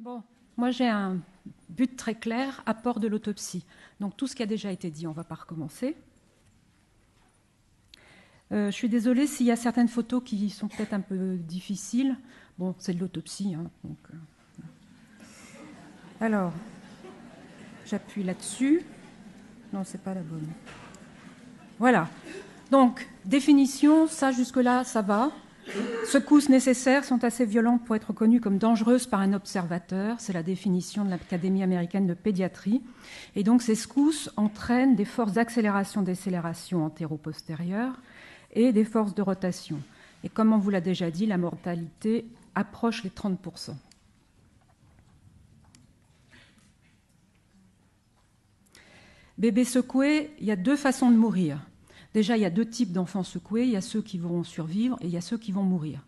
Bon, moi j'ai un but très clair, apport de l'autopsie. Donc tout ce qui a déjà été dit, on ne va pas recommencer. Je suis désolée s'il y a certaines photos qui sont peut-être un peu difficiles. Bon, c'est de l'autopsie. Hein, donc, Alors, j'appuie là-dessus. Non, c'est pas la bonne. Voilà. Donc, définition, ça jusque-là, ça va. Secousses nécessaires sont assez violentes pour être reconnues comme dangereuses par un observateur. C'est la définition de l'Académie américaine de pédiatrie. Et donc, ces secousses entraînent des forces d'accélération-décélération antéro-postérieures et des forces de rotation. Et comme on vous l'a déjà dit, la mortalité approche les 30%. Bébé secoué, il y a deux façons de mourir. Déjà, il y a deux types d'enfants secoués. Il y a ceux qui vont survivre et il y a ceux qui vont mourir.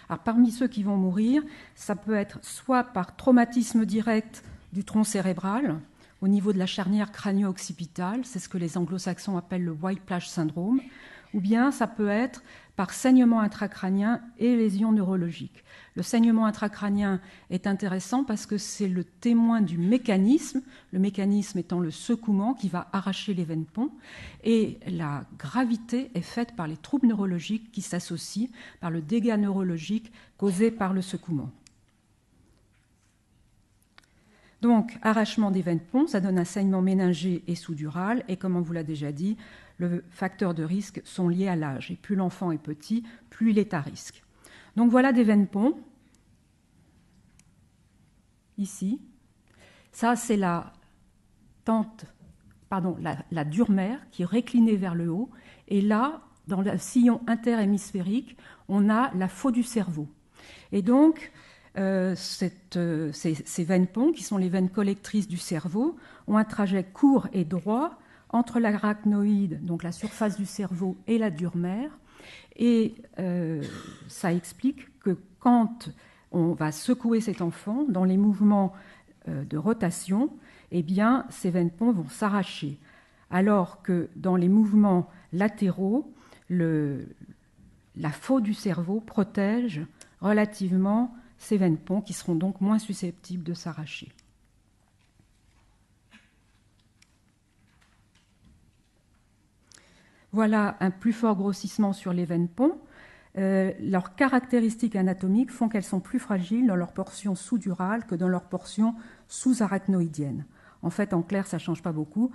Alors, parmi ceux qui vont mourir, ça peut être soit par traumatisme direct du tronc cérébral, au niveau de la charnière crânio-occipitale, c'est ce que les anglo-saxons appellent le whiplash syndrome, ou bien ça peut être par saignement intracrânien et lésions neurologiques. Le saignement intracrânien est intéressant parce que c'est le témoin du mécanisme, le mécanisme étant le secouement qui va arracher les veines ponts, et la gravité est faite par les troubles neurologiques qui s'associent, par le dégât neurologique causé par le secouement. Donc, arrachement des veines ponts, ça donne un saignement méningé et sous-dural, et comme on vous l'a déjà dit, le facteur de risque sont liés à l'âge. Et plus l'enfant est petit, plus il est à risque. Donc voilà des veines ponts. Ici. Ça, c'est la dure-mère qui est réclinée vers le haut. Et là, dans le sillon interhémisphérique, on a la faux du cerveau. Et donc, ces veines ponts, qui sont les veines collectrices du cerveau, ont un trajet court et droit entre l'arachnoïde, donc la surface du cerveau, et la dure-mère. Et ça explique que quand on va secouer cet enfant, dans les mouvements de rotation, eh bien, ces veines ponts vont s'arracher. Alors que dans les mouvements latéraux, la faux du cerveau protège relativement ces veines ponts qui seront donc moins susceptibles de s'arracher. Voilà un plus fort grossissement sur les veines ponts. Leurs caractéristiques anatomiques font qu'elles sont plus fragiles dans leur portion sous-durale que dans leur portion sous-arachnoïdienne. En fait, en clair, ça ne change pas beaucoup,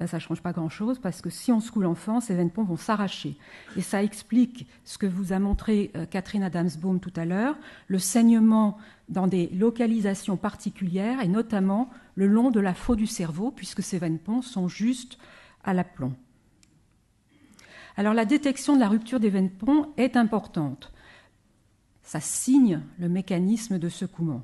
ça ne change pas grand-chose, parce que si on secoue l'enfant, ces veines ponts vont s'arracher. Et ça explique ce que vous a montré Catherine Adamsbaum tout à l'heure, le saignement dans des localisations particulières, et notamment le long de la faux du cerveau, puisque ces veines ponts sont juste à l'aplomb. Alors la détection de la rupture des veines ponts est importante. Ça signe le mécanisme de secouement.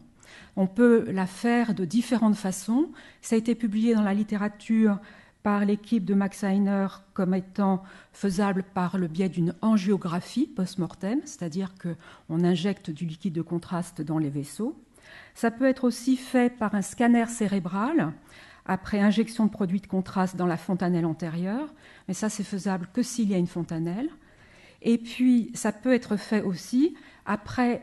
On peut la faire de différentes façons. Ça a été publié dans la littérature par l'équipe de Max Heiner comme étant faisable par le biais d'une angiographie post-mortem, c'est-à-dire qu'on injecte du liquide de contraste dans les vaisseaux. Ça peut être aussi fait par un scanner cérébral après injection de produits de contraste dans la fontanelle antérieure, mais ça c'est faisable que s'il y a une fontanelle. Et puis ça peut être fait aussi après,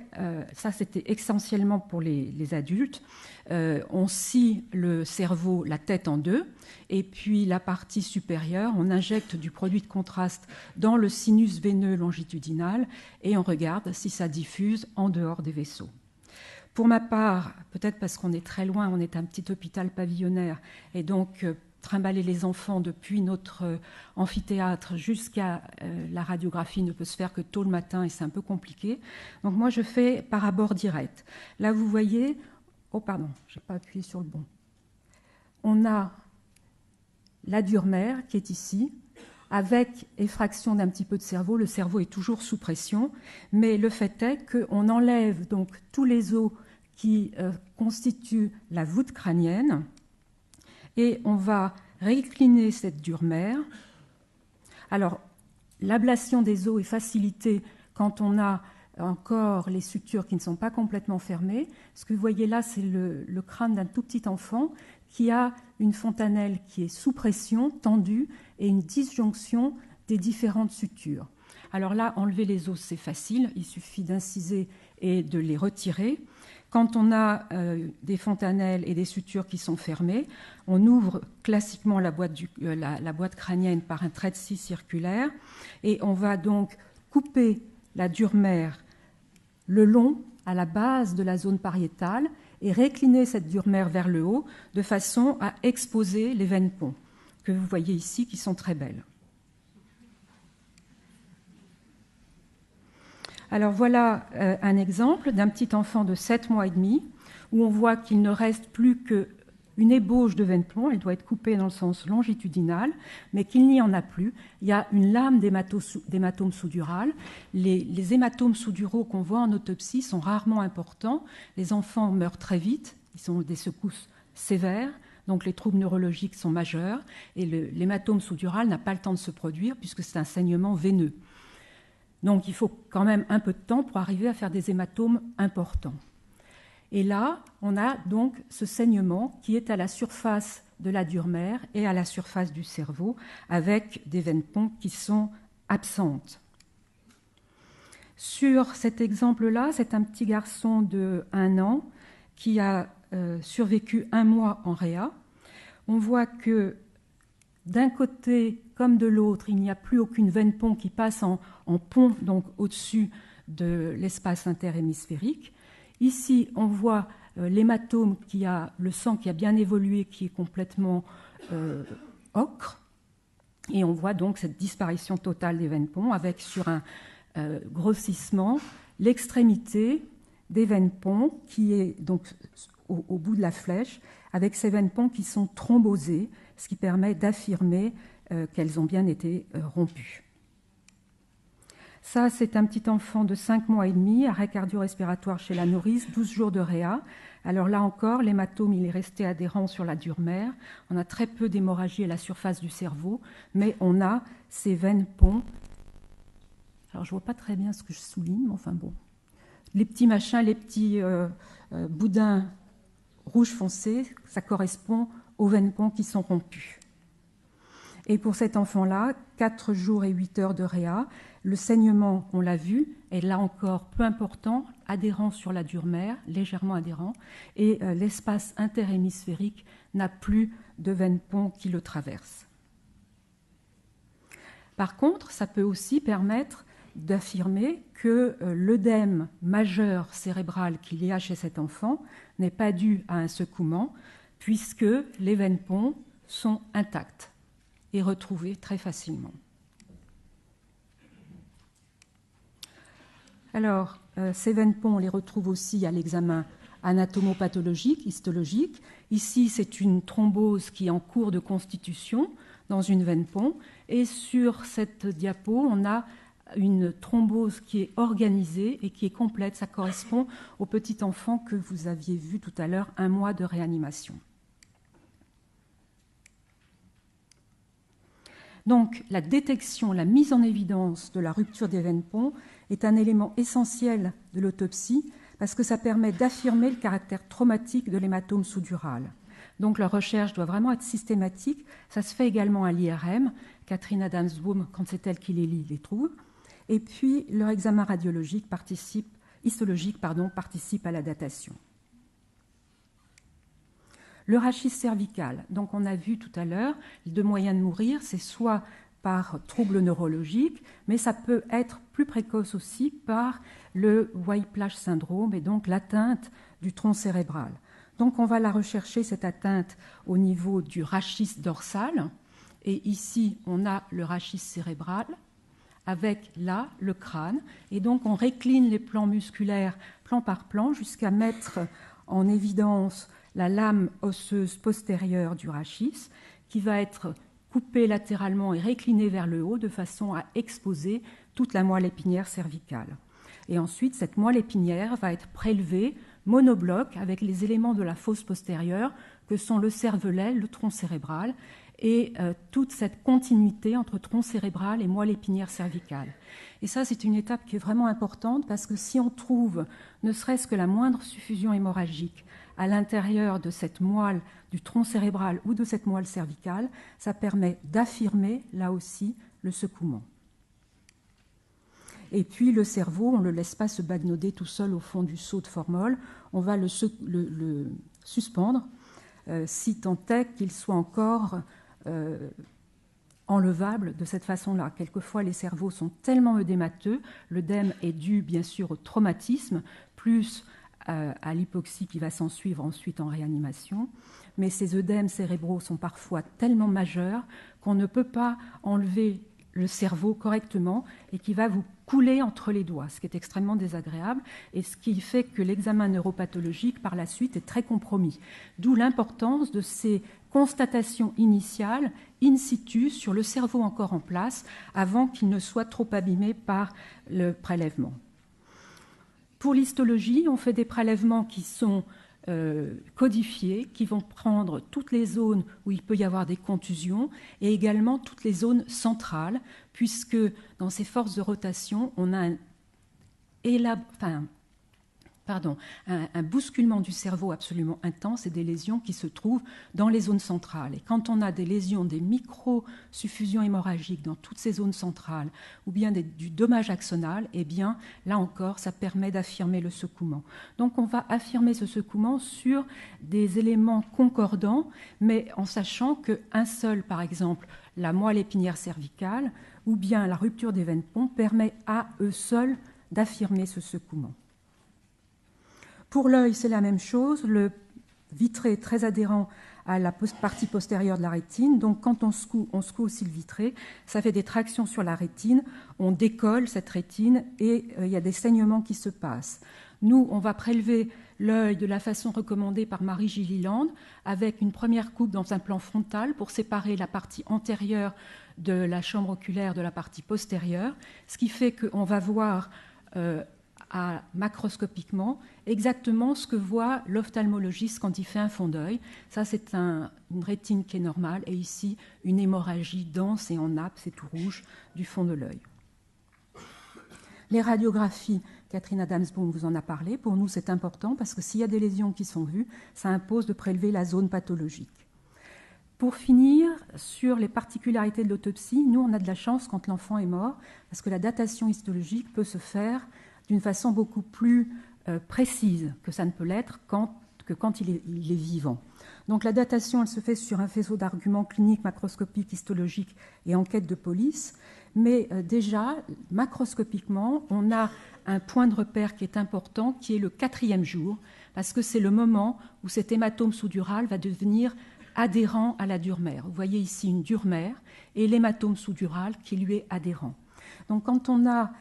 ça c'était essentiellement pour les adultes, on scie le cerveau, la tête en deux, et puis la partie supérieure, on injecte du produit de contraste dans le sinus veineux longitudinal et on regarde si ça diffuse en dehors des vaisseaux. Pour ma part, peut-être parce qu'on est très loin, on est un petit hôpital pavillonnaire, et donc trimballer les enfants depuis notre amphithéâtre jusqu'à la radiographie ne peut se faire que tôt le matin et c'est un peu compliqué. Donc moi, je fais par abord direct. Là, vous voyez... Oh, pardon, je n'ai pas appuyé sur le bon. On a la dure-mère qui est ici, avec effraction d'un petit peu de cerveau. Le cerveau est toujours sous pression, mais le fait est qu'on enlève donc tous les os qui constituent la voûte crânienne et on va récliner cette dure-mère. Alors, l'ablation des os est facilitée quand on a encore les sutures qui ne sont pas complètement fermées. Ce que vous voyez là, c'est le crâne d'un tout petit enfant qui a une fontanelle qui est sous pression, tendue, et une disjonction des différentes sutures. Alors là, enlever les os, c'est facile, il suffit d'inciser et de les retirer. Quand on a des fontanelles et des sutures qui sont fermées, on ouvre classiquement la boîte crânienne par un trait de scie circulaire et on va donc couper la dure-mère le long à la base de la zone pariétale et récliner cette dure-mère vers le haut de façon à exposer les veines ponts que vous voyez ici qui sont très belles. Alors voilà un exemple d'un petit enfant de 7 mois et demi où on voit qu'il ne reste plus qu'une ébauche de veine plomb, elle doit être coupée dans le sens longitudinal, mais qu'il n'y en a plus. Il y a une lame d'hématome sous-dural. Les hématomes sous-duraux qu'on voit en autopsie sont rarement importants. Les enfants meurent très vite, ils ont des secousses sévères, donc les troubles neurologiques sont majeurs, et l'hématome sous-dural n'a pas le temps de se produire puisque c'est un saignement veineux. Donc il faut quand même un peu de temps pour arriver à faire des hématomes importants. Et là, on a donc ce saignement qui est à la surface de la dure-mère et à la surface du cerveau, avec des veines ponts qui sont absentes. Sur cet exemple-là, c'est un petit garçon de 1 an qui a survécu 1 mois en réa. On voit que d'un côté comme de l'autre, il n'y a plus aucune veine pont qui passe en pont, donc au-dessus de l'espace interhémisphérique. Ici, on voit l'hématome qui a le sang qui a bien évolué, qui est complètement ocre. Et on voit donc cette disparition totale des veines ponts avec sur un grossissement l'extrémité des veines ponts qui est donc au bout de la flèche, avec ces veines ponts qui sont thrombosées, ce qui permet d'affirmer qu'elles ont bien été rompues. Ça, c'est un petit enfant de 5 mois et demi, arrêt cardio-respiratoire chez la nourrice, 12 jours de réa. Alors là encore, l'hématome, il est resté adhérent sur la dure-mère. On a très peu d'hémorragie à la surface du cerveau, mais on a ces veines ponts. Alors je ne vois pas très bien ce que je souligne, mais enfin bon. Les petits machins, les petits boudins rouge foncé, ça correspond aux veines ponts qui sont rompues. Et pour cet enfant-là, 4 jours et 8 heures de réa, le saignement, on l'a vu, est là encore peu important, adhérent sur la dure-mère, légèrement adhérent, et l'espace interhémisphérique n'a plus de veine pont qui le traverse. Par contre, ça peut aussi permettre d'affirmer que l'œdème majeur cérébral qu'il y a chez cet enfant n'est pas dû à un secouement, puisque les veines ponts sont intactes et retrouvées très facilement. Alors, ces veines ponts, on les retrouve aussi à l'examen anatomopathologique, histologique. Ici, c'est une thrombose qui est en cours de constitution dans une veine pont. Et sur cette diapo, on a une thrombose qui est organisée et qui est complète. Ça correspond au petit enfant que vous aviez vu tout à l'heure, 1 mois de réanimation. Donc, la détection, la mise en évidence de la rupture des veines ponts est un élément essentiel de l'autopsie parce que ça permet d'affirmer le caractère traumatique de l'hématome sous-dural. Donc, la recherche doit vraiment être systématique. Ça se fait également à l'IRM. Catherine Adams-Boom, quand c'est elle qui les lit, les trouve. Et puis, leur examen radiologique histologique participe à la datation. Le rachis cervical, donc on a vu tout à l'heure, les 2 moyens de mourir, c'est soit par trouble neurologique, mais ça peut être plus précoce aussi par le Whiplash syndrome et donc l'atteinte du tronc cérébral. Donc on va la rechercher, cette atteinte, au niveau du rachis dorsal. Et ici, on a le rachis cérébral avec là le crâne. Et donc on récline les plans musculaires plan par plan jusqu'à mettre en évidence la lame osseuse postérieure du rachis qui va être coupée latéralement et réclinée vers le haut de façon à exposer toute la moelle épinière cervicale. Et ensuite, cette moelle épinière va être prélevée monobloc avec les éléments de la fosse postérieure que sont le cervelet, le tronc cérébral et toute cette continuité entre tronc cérébral et moelle épinière cervicale. Et ça, c'est une étape qui est vraiment importante parce que si on trouve ne serait-ce que la moindre suffusion hémorragique à l'intérieur de cette moelle du tronc cérébral ou de cette moelle cervicale, ça permet d'affirmer, là aussi, le secouement. Et puis le cerveau, on ne le laisse pas se bagnoder tout seul au fond du seau de formol, on va le suspendre, si tant est qu'il soit encore enlevable de cette façon-là. Quelquefois, les cerveaux sont tellement œdémateux, l'œdème est dû bien sûr au traumatisme, plus à l'hypoxie qui va s'en suivre ensuite en réanimation, mais ces œdèmes cérébraux sont parfois tellement majeurs qu'on ne peut pas enlever le cerveau correctement et qui va vous couler entre les doigts, ce qui est extrêmement désagréable et ce qui fait que l'examen neuropathologique par la suite est très compromis. D'où l'importance de ces constatations initiales in situ sur le cerveau encore en place avant qu'il ne soit trop abîmé par le prélèvement. Pour l'histologie, on fait des prélèvements qui sont codifiés, qui vont prendre toutes les zones où il peut y avoir des contusions et également toutes les zones centrales, puisque dans ces forces de rotation, on a un bousculement du cerveau absolument intense et des lésions qui se trouvent dans les zones centrales. Et quand on a des lésions, des micro-suffusions hémorragiques dans toutes ces zones centrales, ou bien du dommage axonal, eh bien, là encore, ça permet d'affirmer le secouement. Donc, on va affirmer ce secouement sur des éléments concordants, mais en sachant qu'un seul, par exemple, la moelle épinière cervicale, ou bien la rupture des veines ponts, permet à eux seuls d'affirmer ce secouement. Pour l'œil, c'est la même chose. Le vitré est très adhérent à la partie postérieure de la rétine. Donc, quand on secoue aussi le vitré. Ça fait des tractions sur la rétine. On décolle cette rétine et il y a des saignements qui se passent. Nous, on va prélever l'œil de la façon recommandée par Marie Gilliland avec une première coupe dans un plan frontal pour séparer la partie antérieure de la chambre oculaire de la partie postérieure, ce qui fait qu'on va voir macroscopiquement exactement ce que voit l'ophtalmologiste quand il fait un fond d'œil. Ça, c'est une rétine qui est normale, et ici, une hémorragie dense et en nappe, c'est tout rouge, du fond de l'œil. Les radiographies, Catherine Adams-Boom vous en a parlé. Pour nous, c'est important parce que s'il y a des lésions qui sont vues, ça impose de prélever la zone pathologique. Pour finir, sur les particularités de l'autopsie, nous, on a de la chance quand l'enfant est mort parce que la datation histologique peut se faire d'une façon beaucoup plus précise que ça ne peut l'être quand il est vivant. Donc la datation, elle se fait sur un faisceau d'arguments cliniques, macroscopiques, histologiques et enquêtes de police. Mais déjà, macroscopiquement, on a un point de repère qui est important, qui est le 4e jour, parce que c'est le moment où cet hématome sous-dural va devenir adhérent à la dure mère. Vous voyez ici une dure mère et l'hématome sous-dural qui lui est adhérent. Donc quand on a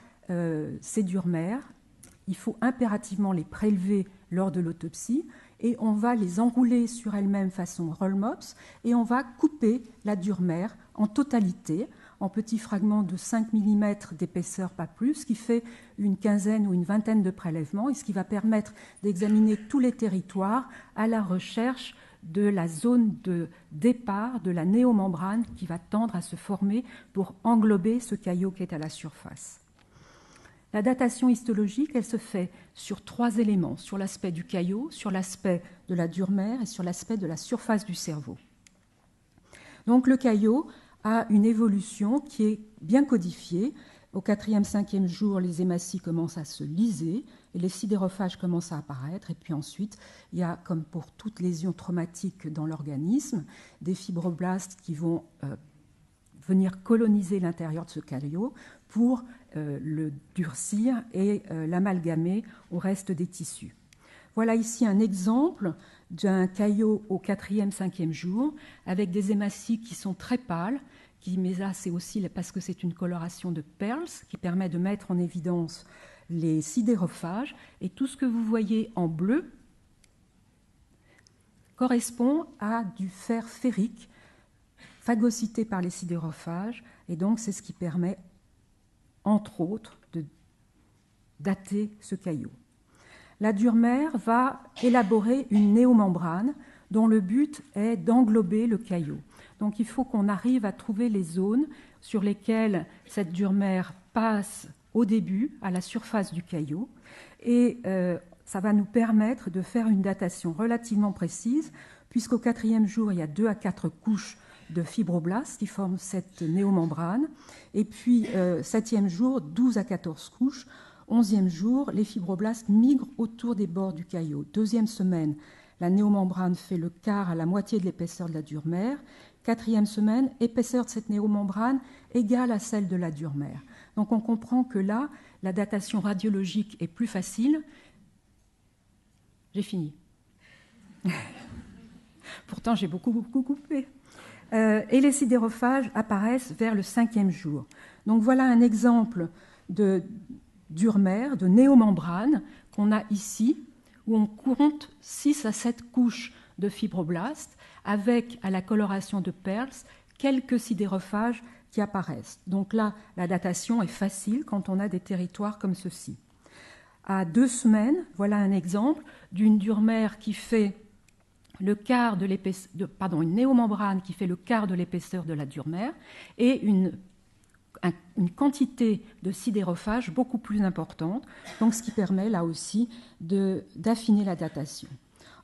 ces dures mères, il faut impérativement les prélever lors de l'autopsie et on va les enrouler sur elles-mêmes façon roll-mops et on va couper la dure mère en totalité, en petits fragments de 5 mm d'épaisseur, pas plus, ce qui fait une quinzaine ou une vingtaine de prélèvements et ce qui va permettre d'examiner tous les territoires à la recherche de la zone de départ de la néomembrane qui va tendre à se former pour englober ce caillot qui est à la surface. La datation histologique, elle se fait sur 3 éléments, sur l'aspect du caillot, sur l'aspect de la dure mère et sur l'aspect de la surface du cerveau. Donc le caillot a une évolution qui est bien codifiée. Au 4e, 5e jour, les hématies commencent à se liser et les sidérophages commencent à apparaître. Et puis ensuite, il y a, comme pour toute lésion traumatique dans l'organisme, des fibroblastes qui vont venir coloniser l'intérieur de ce caillot pour le durcir et l'amalgamer au reste des tissus. Voilà ici un exemple d'un caillot au 4e, 5e jour avec des hématies qui sont très pâles, mais là c'est aussi parce que c'est une coloration de Pearls qui permet de mettre en évidence les sidérophages, et tout ce que vous voyez en bleu correspond à du fer ferrique phagocyté par les sidérophages, et donc c'est ce qui permet entre autres de dater ce caillot. La dure mère va élaborer une néomembrane dont le but est d'englober le caillot. Donc il faut qu'on arrive à trouver les zones sur lesquelles cette dure mère passe au début à la surface du caillot, et ça va nous permettre de faire une datation relativement précise, puisqu'au 4e jour, il y a 2 à 4 couches de fibroblastes qui forment cette néomembrane. Et puis, 7e jour, 12 à 14 couches. 11e jour, les fibroblastes migrent autour des bords du caillot. 2e semaine, la néomembrane fait le quart à la moitié de l'épaisseur de la dure-mère. 4e semaine, épaisseur de cette néomembrane égale à celle de la dure-mère. Donc on comprend que là, la datation radiologique est plus facile. J'ai fini. Pourtant, j'ai beaucoup coupé. Et les sidérophages apparaissent vers le 5e jour. Donc voilà un exemple de dure-mère, de néomembrane qu'on a ici, où on compte 6 à 7 couches de fibroblastes, avec, à la coloration de Pearls, quelques sidérophages qui apparaissent. Donc là, la datation est facile quand on a des territoires comme ceci. À 2 semaines, voilà un exemple d'une dure-mère qui fait le quart de l'épaisseur, une néomembrane qui fait le quart de l'épaisseur de la dure-mère et une quantité de sidérophages beaucoup plus importante, donc ce qui permet là aussi d'affiner la datation.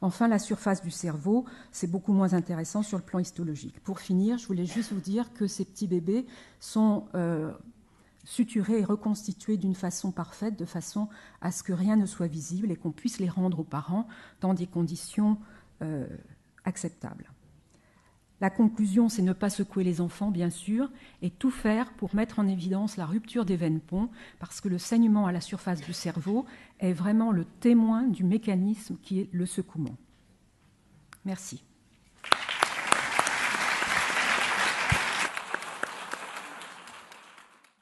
Enfin, la surface du cerveau, c'est beaucoup moins intéressant sur le plan histologique. Pour finir, je voulais juste vous dire que ces petits bébés sont suturés et reconstitués d'une façon parfaite, de façon à ce que rien ne soit visible et qu'on puisse les rendre aux parents dans des conditions acceptables. La conclusion, c'est ne pas secouer les enfants, bien sûr, et tout faire pour mettre en évidence la rupture des veines ponts, parce que le saignement à la surface du cerveau est vraiment le témoin du mécanisme qui est le secouement. Merci.